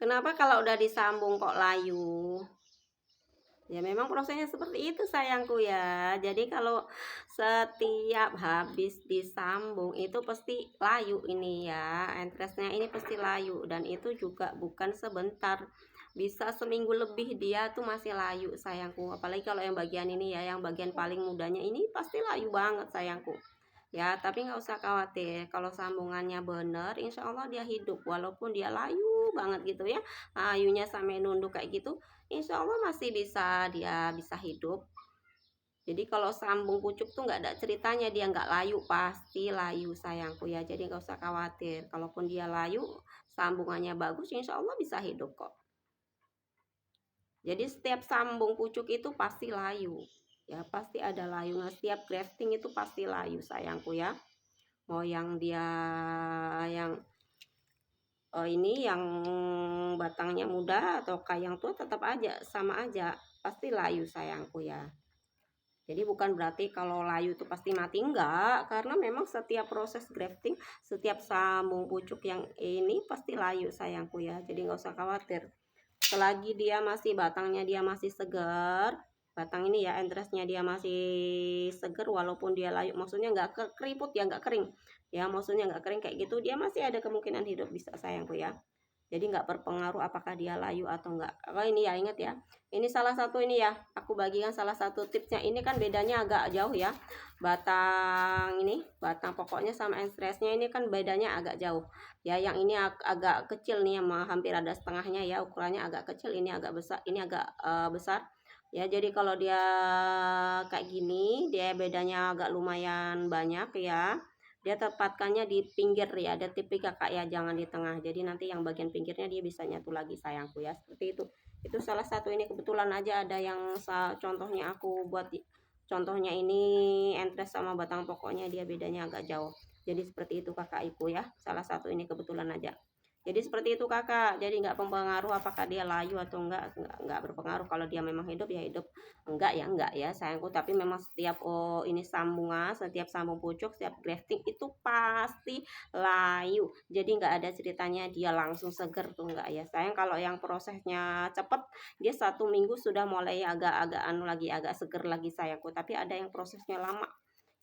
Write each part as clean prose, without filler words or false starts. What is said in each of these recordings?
Kenapa kalau udah disambung kok layu? Ya memang prosesnya seperti itu sayangku ya. Jadi kalau setiap habis disambung itu pasti layu ini ya. Entresnya ini pasti layu dan itu juga bukan sebentar. Bisa seminggu lebih dia tuh masih layu sayangku. Apalagi kalau yang bagian ini ya, yang bagian paling mudanya ini pasti layu banget sayangku. Ya, tapi nggak usah khawatir. Kalau sambungannya bener, insya Allah dia hidup. Walaupun dia layu banget gitu ya. Layunya sampai nunduk kayak gitu, insya Allah masih bisa dia bisa hidup. Jadi kalau sambung pucuk tuh nggak ada ceritanya dia nggak layu, pasti layu sayangku ya. Jadi nggak usah khawatir. Kalaupun dia layu, sambungannya bagus, insya Allah bisa hidup kok. Jadi setiap sambung pucuk itu pasti layu. Ya pasti ada layunya. Setiap grafting itu pasti layu sayangku ya. Mau yang dia yang ini yang batangnya muda atau yang tua tetap aja sama aja pasti layu sayangku ya. Jadi bukan berarti kalau layu itu pasti mati, enggak, karena memang setiap proses grafting, setiap sambung pucuk yang ini pasti layu sayangku ya. Jadi nggak usah khawatir. Selagi dia masih batangnya dia masih segar, batang ini ya entresnya dia masih segar walaupun dia layu, maksudnya nggak keriput ya, nggak kering ya, maksudnya nggak kering kayak gitu, dia masih ada kemungkinan hidup bisa sayangku ya. Jadi nggak berpengaruh apakah dia layu atau enggak. Kalau ini ya ingat ya, ini salah satu ini ya, aku bagikan salah satu tipsnya. Ini kan bedanya agak jauh ya, batang ini, batang pokoknya sama entresnya ini kan bedanya agak jauh ya. Yang ini agak kecil nih, hampir ada setengahnya ya, ukurannya agak kecil, ini agak besar, ini agak besar ya. Jadi kalau dia kayak gini, dia bedanya agak lumayan banyak ya. Dia tempatkannya di pinggir ya, ada tipe kakak ya, jangan di tengah. Jadi nanti yang bagian pinggirnya dia bisa nyatu lagi sayangku ya, seperti itu salah satu. Ini kebetulan aja ada yang contohnya aku buat contohnya ini entres sama batang pokoknya dia bedanya agak jauh. Jadi seperti itu kakak ibu ya, salah satu ini kebetulan aja. Jadi seperti itu kakak. Jadi nggak mempengaruh apakah dia layu atau enggak berpengaruh. Kalau dia memang hidup ya hidup, enggak ya sayangku. Tapi memang setiap ini sambungan, setiap sambung pucuk, setiap grafting itu pasti layu. Jadi nggak ada ceritanya dia langsung seger tuh, enggak ya sayang. Kalau yang prosesnya cepet, dia 1 minggu sudah mulai agak-agak anu lagi, agak seger lagi sayangku. Tapi ada yang prosesnya lama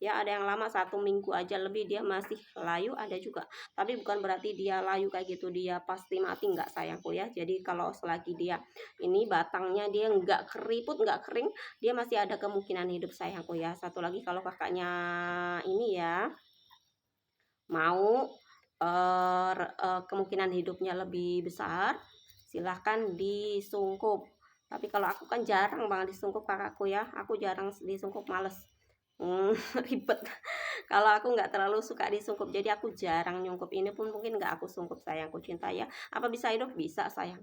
ya, ada yang lama 1 minggu aja lebih dia masih layu, ada juga. Tapi bukan berarti dia layu kayak gitu dia pasti mati, enggak sayangku ya. Jadi kalau selagi dia ini batangnya dia enggak keriput, enggak kering, dia masih ada kemungkinan hidup sayangku ya. Satu lagi, kalau kakaknya ini ya mau kemungkinan hidupnya lebih besar, silahkan disungkup. Tapi kalau aku kan jarang banget disungkup kakakku ya, aku jarang disungkup, males. Ribet. Kalau aku nggak terlalu suka disungkup, jadi aku jarang nyungkup. Ini pun mungkin nggak aku sungkup sayangku cinta ya. Apa bisa hidup? Bisa sayang.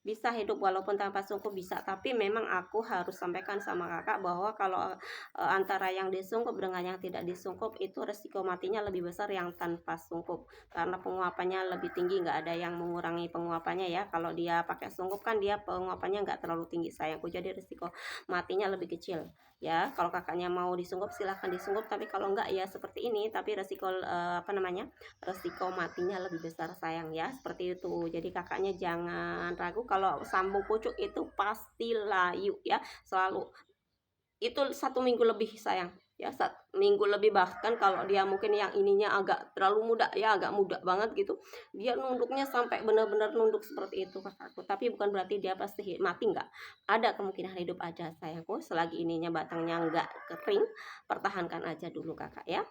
Bisa hidup walaupun tanpa sungkup bisa. Tapi memang aku harus sampaikan sama kakak bahwa kalau antara yang disungkup dengan yang tidak disungkup itu resiko matinya lebih besar yang tanpa sungkup. Karena penguapannya lebih tinggi, nggak ada yang mengurangi penguapannya ya. Kalau dia pakai sungkup kan dia penguapannya nggak terlalu tinggi sayangku. Jadi resiko matinya lebih kecil ya. Kalau kakaknya mau disungkup silahkan disungkup, tapi kalau enggak ya seperti ini, tapi resiko resiko matinya lebih besar sayang ya, seperti itu. Jadi kakaknya jangan ragu, kalau sambung pucuk itu pasti layu ya, selalu. Itu 1 minggu lebih sayang ya, 1 minggu lebih. Bahkan kalau dia mungkin yang ininya agak terlalu muda ya, agak muda banget gitu, dia nunduknya sampai benar-benar nunduk seperti itu kakakku. Tapi bukan berarti dia pasti mati, enggak, ada kemungkinan hidup aja sayangku. Selagi ininya batangnya enggak kering, pertahankan aja dulu kakak ya.